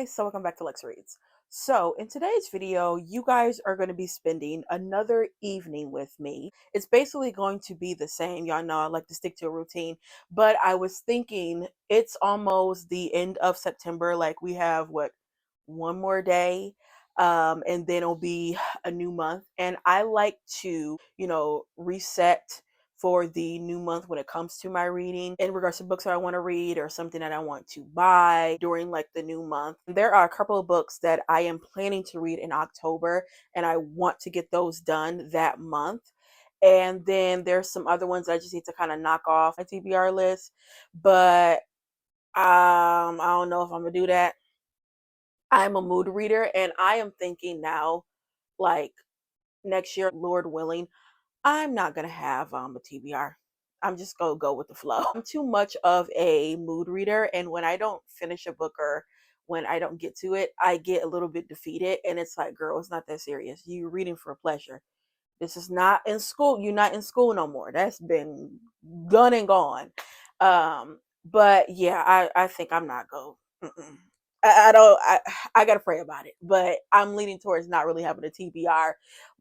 So welcome back to Lex Reads. So in today's video, you guys are going to be spending another evening with me. It's basically going to be the same. Y'all know I like to stick to a routine, but I was thinking it's almost the end of September. Like we have one more day, and then it'll be a new month. And I like to, reset for the new month when it comes to my reading in regards to books that I want to read or something that I want to buy during like the new month. There are a couple of books that I am planning to read in October and I want to get those done that month. And then there's some other ones I just need to kind of knock off my TBR list, but I don't know if I'm gonna do that. I'm a mood reader and I am thinking now, like next year, Lord willing, I'm not gonna have a TBR. I'm just gonna go with the flow. I'm too much of a mood reader, and when I don't finish a book or when I don't get to it, I get a little bit defeated. And it's like, girl, it's not that serious. You're reading for pleasure. This is not in school. You're not in school no more. That's been done and gone. But yeah, I think I'm not go. Mm-mm. I don't. I gotta pray about it, but I'm leaning towards not really having a TBR.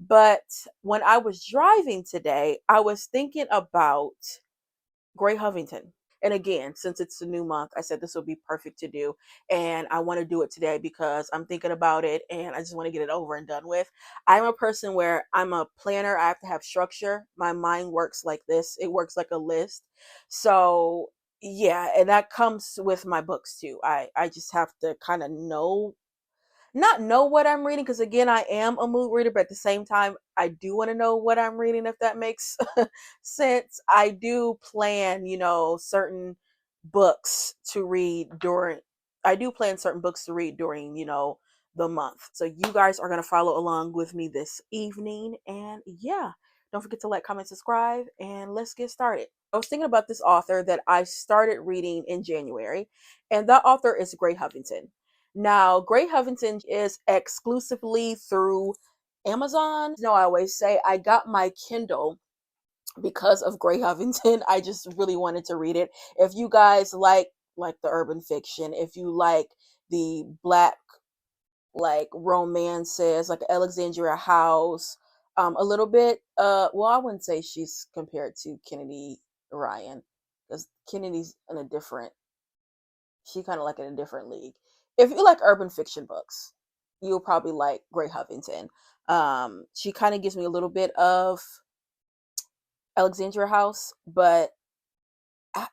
But when I was driving today, I was thinking about Gray Hovington. And again, since it's a new month, I said this would be perfect to do. And I want to do it today because I'm thinking about it and I just want to get it over and done with. I'm a person where I'm a planner. I have to have structure. My mind works like this. It works like a list. So yeah, and that comes with my books too. I just have to kind of not know what I'm reading because again, I am a mood reader, but at the same time, I do want to know what I'm reading, if that makes sense. I do plan, certain books to read during I do plan certain books to read during, the month. So you guys are gonna follow along with me this evening. And yeah, don't forget to like, comment, subscribe, and let's get started. I was thinking about this author that I started reading in January, and that author is Gray Hovington. Now, Gray Hovington is exclusively through Amazon. I always say I got my Kindle because of Gray Hovington. I just really wanted to read it. If you guys like the urban fiction, if you like the black like romances, like Alexandria House, a little bit. Well, I wouldn't say she's compared to Kennedy Ryan because Kennedy's in a different she kind of like in a different league. If you like urban fiction books, you'll probably like Gray Hovington. She kind of gives me a little bit of Alexandria House, but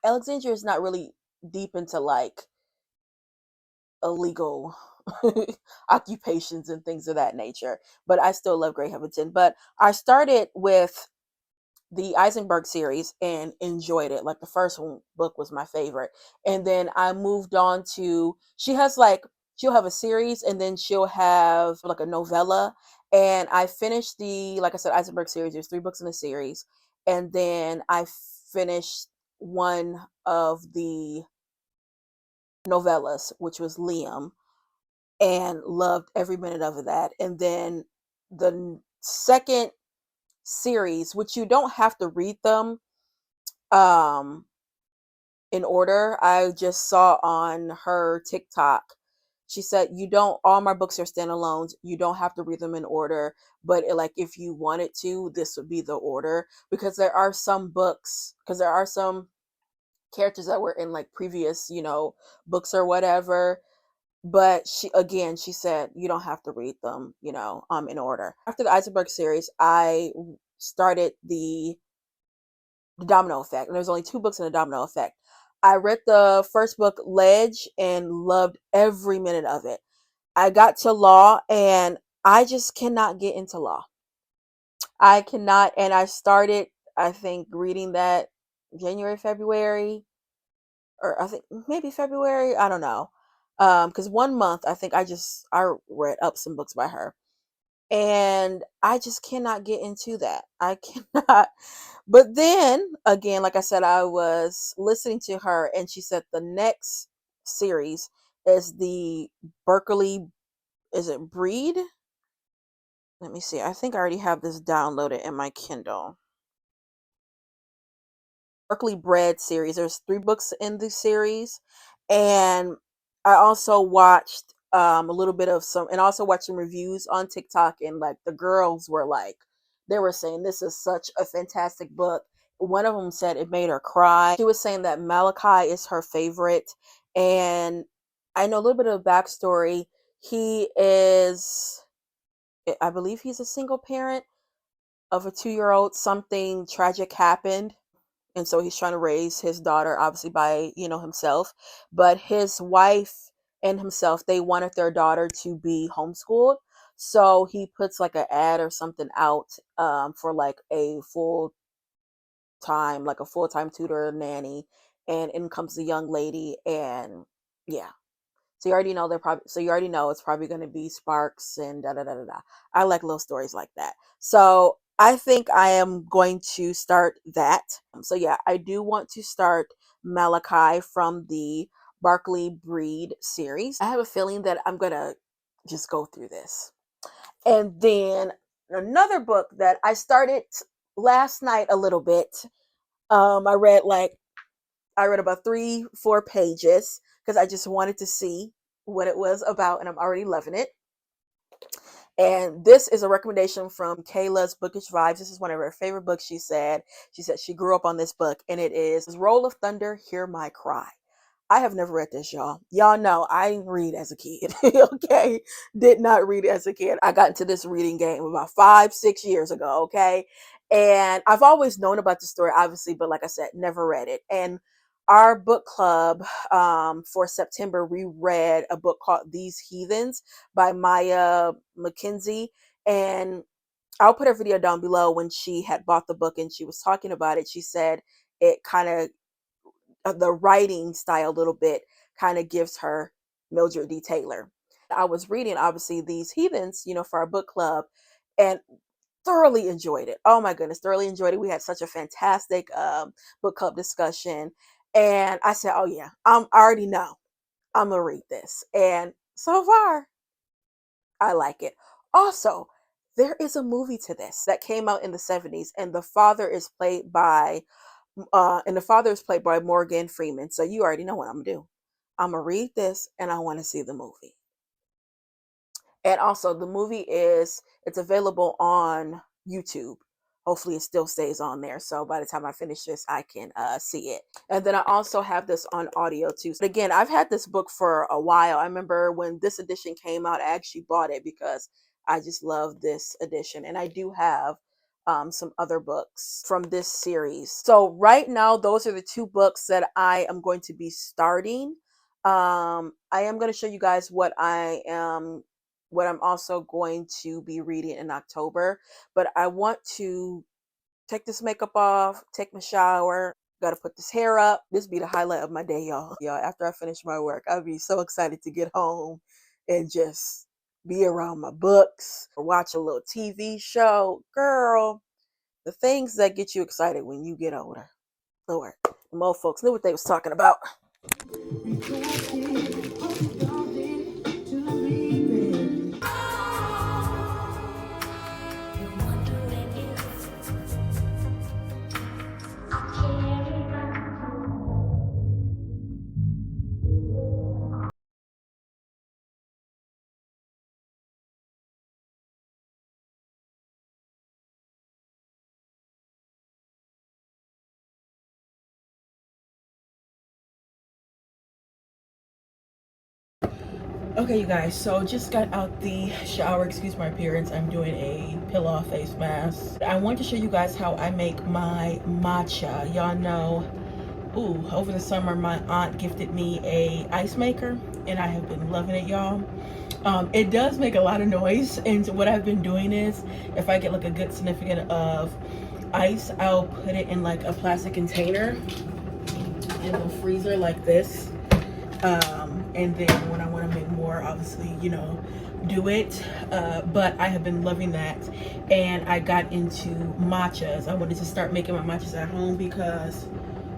Alexandria is not really deep into like illegal occupations and things of that nature. But I still love Gray Hovington. But I started with the Eisenberg series and enjoyed it. Like the first book was my favorite. And then I moved on to, she'll have a series and then she'll have like a novella. And I finished like I said, Eisenberg series. There's 3 books in the series. And then I finished one of the novellas, which was Liam, and loved every minute of that. And then the second series, which you don't have to read them um in order. I just saw on her TikTok. She said, "You don't. All my books are standalones. You don't have to read them in order. But like, if you wanted to, this would be the order because there are some books, because there are some characters that were in like previous, books or whatever. But she said you don't have to read them, in order. After the Eisenberg series, I started the Domino Effect, and there's only 2 books in the Domino Effect. I read the first book, Ledge, and loved every minute of it. I got to law, and I just cannot get into law. I cannot, and I started, I think, reading that January, February, or I think maybe February. I don't know, because one month I think I read up some books by her, and I just cannot get into that. I cannot. But then again, like I said, I was listening to her and she said the next series is the Berkeley, is it Breed? Let me see. I think I already have this downloaded in my Kindle. Berkeley Bread series. There's 3 books in the series. And I also watched a little bit of some, and also watched some reviews on TikTok, and like the girls were like, they were saying this is such a fantastic book. One of them said it made her cry. She was saying that Malachi is her favorite, and I know a little bit of backstory. He is, I believe he's a single parent of a 2-year-old. Something tragic happened, and so he's trying to raise his daughter obviously by, himself. But his wife and himself, they wanted their daughter to be homeschooled, so he puts like an ad or something out, for like a full-time tutor nanny, and in comes the young lady. And yeah, so you already know it's probably going to be sparks and da da da da da. I like little stories like that. So I think I am going to start that. So yeah, I do want to start Malachi from the Barkley Breed series. I have a feeling that I'm going to just go through this. And then another book that I started last night a little bit. I read about 3-4 pages because I just wanted to see what it was about, and I'm already loving it. And this is a recommendation from Kayla's Bookish Vibes. This is one of her favorite books. She said she grew up on this book, and it is Roll of Thunder, Hear My Cry. I have never read this, y'all. Y'all know I didn't read as a kid. Okay, did not read as a kid. I got into this reading game about 5-6 years ago. Okay, and I've always known about the story, obviously, but like I said, never read it. And our book club, for September, we read a book called These Heathens by Maya McKenzie, and I'll put her video down below. When she had bought the book and she was talking about it, she said it kind of, the writing style a little bit kind of gives her Mildred D. Taylor. I was reading obviously These Heathens, for our book club, and thoroughly enjoyed it. Oh my goodness, thoroughly enjoyed it. We had such a fantastic book club discussion, and I said, "Oh yeah, I already know I'm gonna read this." And so far, I like it. Also, there is a movie to this that came out in the 70s, and the father is played by Morgan Freeman. So you already know what I'm gonna do. I'm gonna read this, and I want to see the movie. And also, the movie it's available on YouTube. Hopefully it still stays on there, so by the time I finish this, I can see it. And then I also have this on audio too. But again, I've had this book for a while. I remember when this edition came out, I actually bought it because I just love this edition. And I do have some other books from this series. So right now, those are the 2 books that I am going to be starting. I am going to show you guys what I'm also going to be reading in October. But I want to take this makeup off, take my shower, gotta put this hair up. This be the highlight of my day, y'all. Y'all, after I finish my work, I'll be so excited to get home and just be around my books or watch a little TV show. Girl, the things that get you excited when you get older. Lord, more folks knew what they was talking about. Okay, you guys, so just got out the shower. Excuse my appearance. I'm doing a peel-off face mask. I want to show you guys how I make my matcha. Y'all know, over the summer, my aunt gifted me a ice maker, and I have been loving it, y'all. It does make a lot of noise, and what I've been doing is, if I get like a good significant of ice, I'll put it in like a plastic container in the freezer like this. And then when I want to make more, obviously, do it. But I have been loving that, and I got into matchas. I wanted to start making my matchas at home because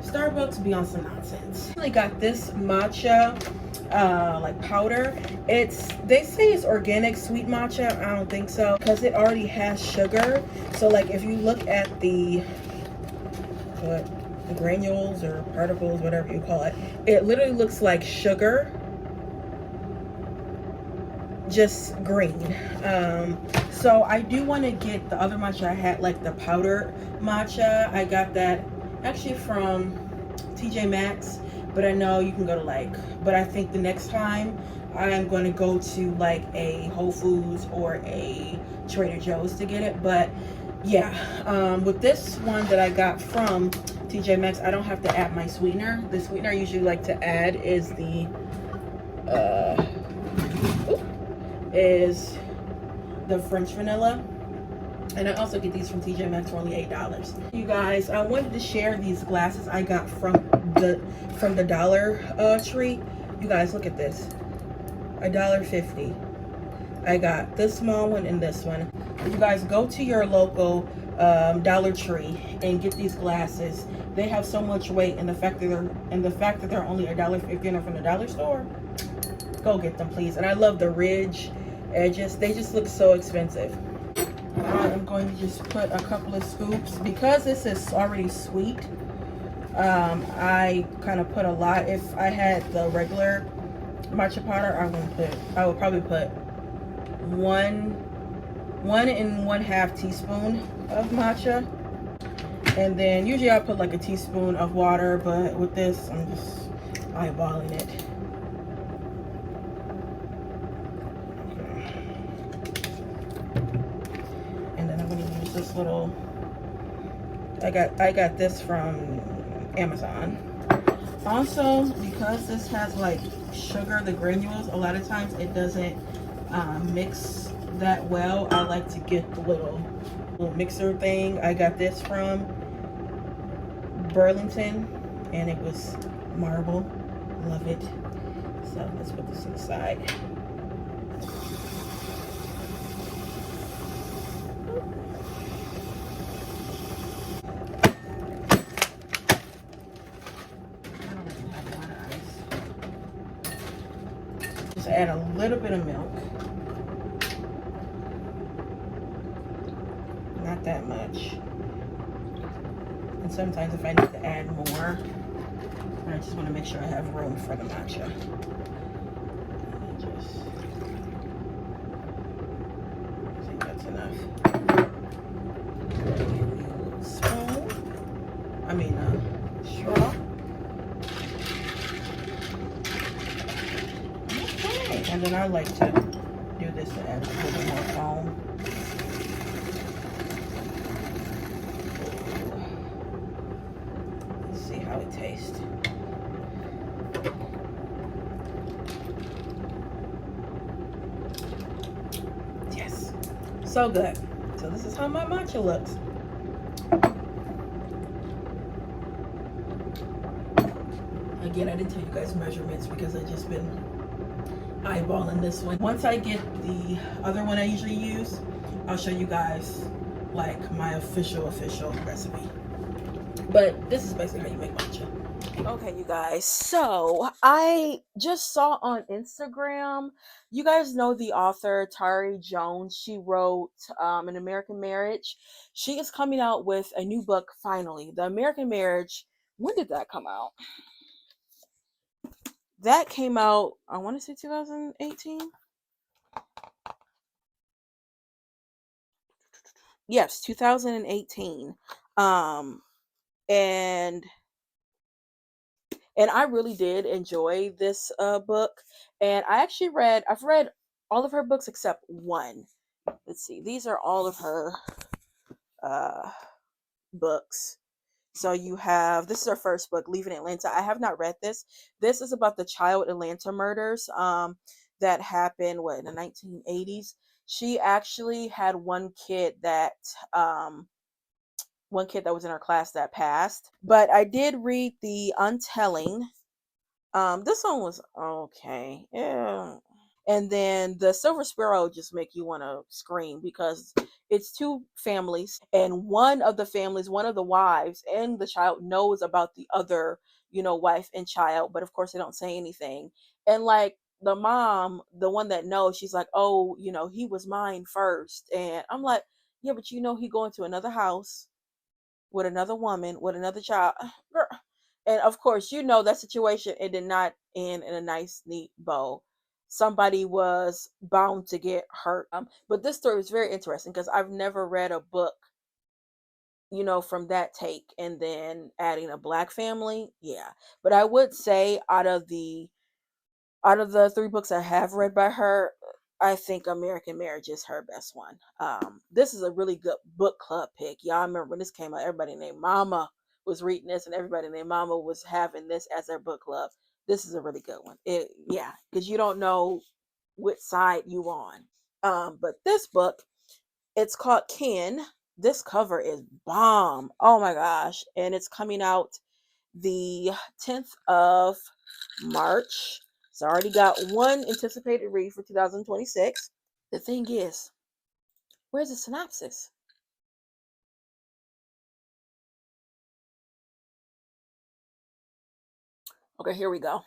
Starbucks be on some nonsense. I got this matcha like powder. They say it's organic sweet matcha. I don't think so, because it already has sugar. So like if you look at the granules or particles, whatever you call it, it literally looks like sugar. just green. So I do want to get the other matcha I had, like the powdered matcha. I got that actually from TJ Maxx, but I know you can go to but I think the next time I am going to go to like a Whole Foods or a Trader Joe's to get it. But yeah, with this one that I got from TJ Maxx, I don't have to add my sweetener. The sweetener I usually like to add is the uh, French vanilla. And I also get these from TJ Maxx for only $8. You guys, I wanted to share these glasses I got from the Dollar Tree. You guys, look at this. $1.50. I got this small one and this one. You guys, go to your local Dollar Tree and get these glasses. They have so much weight, and the fact that they're only $1.50 and they're from the dollar store. Go get them, please. And I love the ridge edges. They just look so expensive. I'm going to just put a couple of scoops because this is already sweet. I kind of put a lot. If I had the regular matcha powder, I would probably put one and 1/2 teaspoon of matcha, and then usually I put like a teaspoon of water, but with this I'm just eyeballing it. And then I'm going to use this little, I got this from Amazon. Also, because this has like sugar, the granules, a lot of times it doesn't mix that well. I like to get the little mixer thing. I got this from Burlington and it was marble. Love it. So let's put this to the side. Just add a little bit of milk. Not that much. And sometimes if I need to add more, I just want to make sure I have room for the matcha. I think that's enough. Spoon. I mean, straw. Okay. And then I like to do this to add a little bit more foam. How it tastes. Yes, so good. So this is how my matcha looks. Again, I didn't tell you guys measurements because I just been eyeballing this one. Once I get the other one I usually use, I'll show you guys like my official recipe. But this is basically how you make matcha. Okay, you guys, so I just saw on Instagram, you guys know the author Tari Jones. She wrote An American Marriage. She is coming out with a new book finally. The American Marriage, when did that come out? That came out, I want to say 2018. Yes, 2018. And I really did enjoy this book. And I've read all of her books except one. Let's see, these are all of her books. So you have, this is her first book, Leaving Atlanta. I have not read this. This is about the child Atlanta murders that happened in the 1980s. She actually had one kid that was in her class that passed. But I did read The Untelling. This one was okay. Yeah. And then The Silver Sparrow just make you want to scream because it's two families, and one of the wives and the child knows about the other, wife and child, but of course they don't say anything. And like the mom, the one that knows, she's like, "Oh, he was mine first." And I'm like, "Yeah, but he going to another house with another woman, with another child." Girl. And of course, that situation, it did not end in a nice, neat bow. somebody was bound to get hurt. But this story was very interesting because I've never read a book, from that take and then adding a black family. Yeah. But I would say out of the three books I have read by her, I think American Marriage is her best one. This is a really good book club pick. Y'all remember when this came out, everybody named Mama was reading this, and everybody named Mama was having this as their book club. This is a really good one. Yeah, because you don't know which side you on. But this book, it's called Kin. This cover is bomb. Oh my gosh. And it's coming out the 10th of March. So I already got one anticipated read for 2026. The thing is, where's the synopsis? Okay, here we go.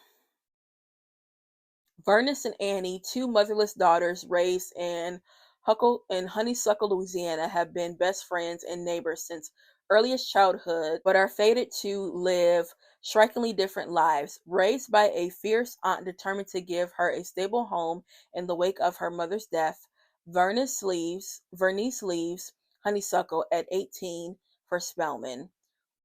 Vernis and Annie, two motherless daughters raised in Honeysuckle, Louisiana, have been best friends and neighbors since earliest childhood, but are fated to live strikingly different lives. Raised by a fierce aunt determined to give her a stable home in the wake of her mother's death, Vernice leaves Honeysuckle at 18 for Spelman,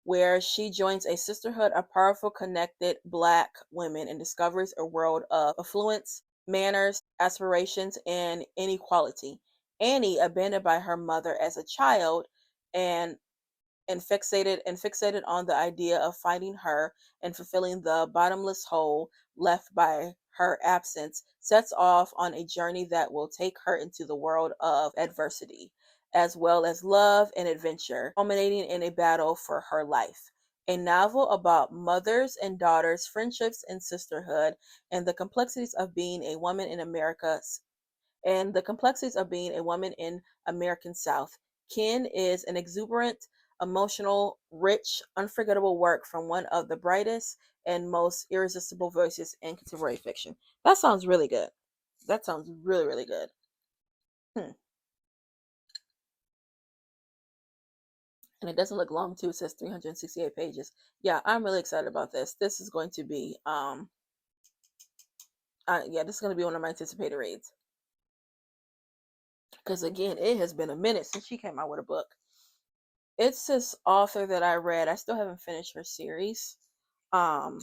where she joins a sisterhood of powerful, connected Black women and discovers a world of affluence, manners, aspirations, and inequality. Annie, abandoned by her mother as a child, and and fixated on the idea of finding her and fulfilling the bottomless hole left by her absence, sets off on a journey that will take her into the world of adversity, as well as love and adventure, culminating in a battle for her life. A novel about mothers and daughters, friendships and sisterhood, and the complexities of being a woman in American South. Kin is an exuberant, emotional, rich, unforgettable work from one of the brightest and most irresistible voices in contemporary fiction. That sounds really good. That sounds really, really good. Hmm. And it doesn't look long too. It says 368 pages. Yeah, I'm really excited about this. This is going to be yeah, this is going to be one of my anticipated reads. Because again, it has been a minute since she came out with a book. It's this author that I read. I still haven't finished her series. Um,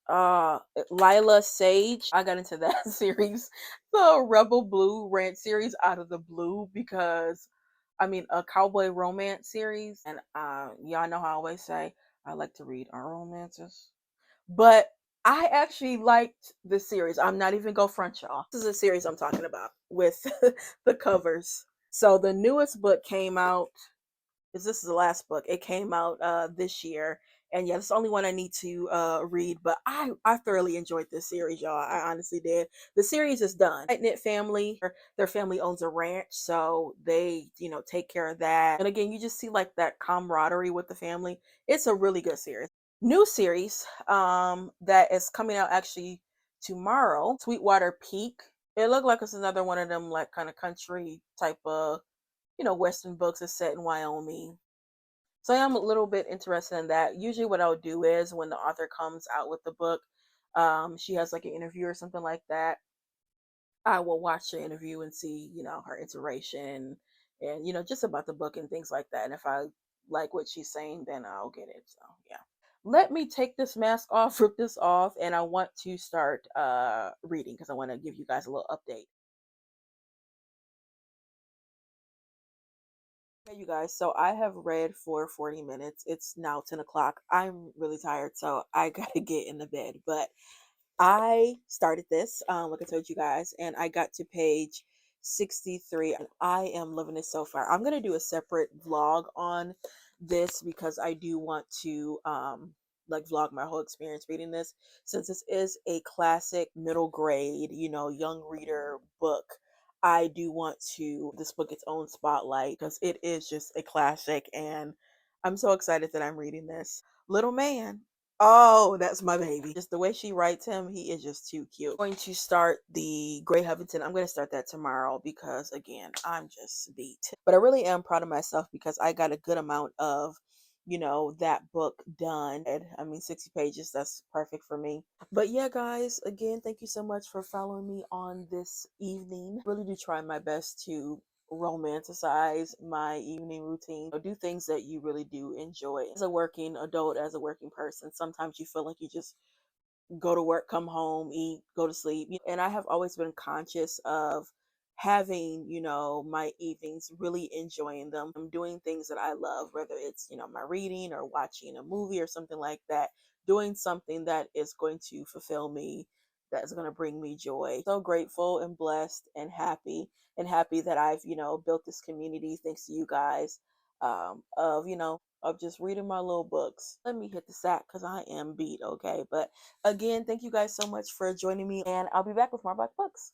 uh, Lila Sage. I got into that series, the Rebel Blue Ranch series, out of the blue because, I mean, a cowboy romance series, and y'all know how I always say I like to read our romances, but I actually liked the series. I'm not even gonna front y'all. This is a series I'm talking about with the covers. So the newest book came out, because this is the last book. It came out this year, and yeah, it's the only one I need to read. But I thoroughly enjoyed this series, y'all. I honestly did. The series is done. Tight knit family. Their family owns a ranch, so they take care of that. And again, you just see like that camaraderie with the family. It's a really good series. New series that is coming out actually tomorrow. Sweetwater Peak. It looked like it's another one of them like kind of country type of Western books. Is set in Wyoming. So I am a little bit interested in that. Usually what I'll do is when the author comes out with the book, she has like an interview or something like that. I will watch the interview and see, her iteration and, just about the book and things like that. And if I like what she's saying, then I'll get it. So yeah. Let me take this mask off, rip this off, and I want to start reading because I want to give you guys a little update. Okay, you guys, so I have read for 40 minutes. It's now 10 o'clock. I'm really tired, so I gotta get in the bed. But I started this, like I told you guys, and I got to page 63, and I am loving it so far. I'm gonna do a separate vlog on this because I do want to like vlog my whole experience reading this, since this is a classic middle grade, young reader book. I do want to this book its own spotlight because it is just a classic, and I'm so excited that I'm reading this. Little Man. Oh, that's my baby. Just the way she writes him, he is just too cute. I'm going to start the Grey Huffington. I'm going to start that tomorrow because, again, I'm just beat. But I really am proud of myself because I got a good amount of that book done. I mean, 60 pages, that's perfect for me. But yeah, guys, again, thank you so much for following me on this evening. Really do try my best to romanticize my evening routine. Do things that you really do enjoy. As a working adult, as a working person, sometimes you feel like you just go to work, come home, eat, go to sleep. And I have always been conscious of having, my evenings, really enjoying them. I'm doing things that I love, whether it's, my reading or watching a movie or something like that, doing something that is going to fulfill me, that is going to bring me joy. So grateful and blessed and happy that I've, built this community thanks to you guys, of just reading my little books. Let me hit the sack because I am beat, okay? But again, thank you guys so much for joining me, and I'll be back with more about books.